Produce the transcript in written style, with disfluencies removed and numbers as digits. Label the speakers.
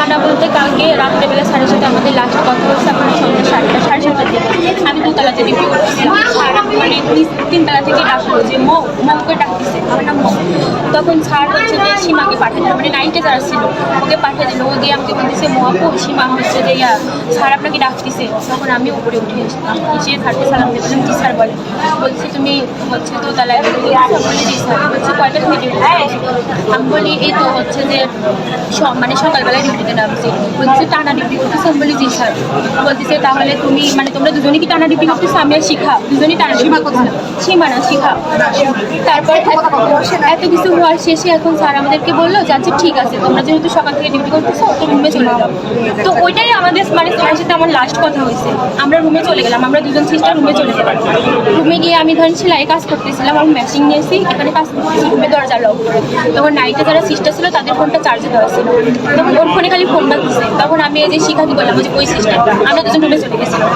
Speaker 1: টানা বলতে কালকে রাত্রেবেলা 7:30 আমাদের লাস্ট কথা হচ্ছে, এখন সন্ধ্যা 7টা 7:30টার দিকে আমি দোতলাতে ডিউটি করতেছিলাম। স্যার মানে তিনতলা থেকে ডাকলো যে মৌকে ডাকতেছে, আমার নাম মৌ। তখন স্যার হচ্ছে যে সীমাকে পাঠিয়ে দিল, মানে নাইটে যারা ছিল ওকে পাঠিয়ে দিল। ও গিয়ে আমাকে বলতেছে মৌ আপু সীমা হচ্ছে যে স্যার আপনাকে ডাকতেছে। তখন আমি উপরে উঠে এসে স্যারকে সালাম দিয়ে বললাম জি স্যার বলছি তুমি হচ্ছে দোতলায় বলি জি স্যার। বলছে কয়টা থেকে ডিউটি? আমি বলি এই তো হচ্ছে যে মানে সকালবেলায় ডিউটিতে নামছি। বলছে টানা ডিউটি করতেছে? আমি বলি জি স্যার। বলতেছে তাহলে তুমি মানে তোমরা দুজনেই কি টানা ডিউটি করতেছো? আমি আর শিখা দুজনেই টানা ডিউটি করতেছিলাম। সীমা না শিখা। তারপর এত কিছু হওয়ার শেষে এখন স্যার আমাদেরকে বললো যে আচ্ছা ঠিক আছে তোমরা যেহেতু সকাল থেকে ডিউটি করতেছো তো রুমে চলে যাও। তো ওইটাই আমাদের মানে স্যারের সাথে আমার লাস্ট কথা হয়েছে। আমরা রুমে চলে গেলাম, আমরা দুজন সিস্টার রুমে চলে গেলাম। রুমে গিয়ে আমি ধরেন সেলাই কাজ করতেছিলাম, আমি মেশিন নিয়েছি এখানে কাজ করতেছি, রুমে দরজা লক করে। তখন নাইটে যারা সিস্টার ছিল তাদের ফোনটা চার্জে দেওয়া ছিল, তখন ওর ফোনে খালি ফোন বাজছে। তখন আমি এই যে শিখাকে বললাম যে ওই সিস্টারটা, আমরা দুজন রুমে চলে গেছিলাম।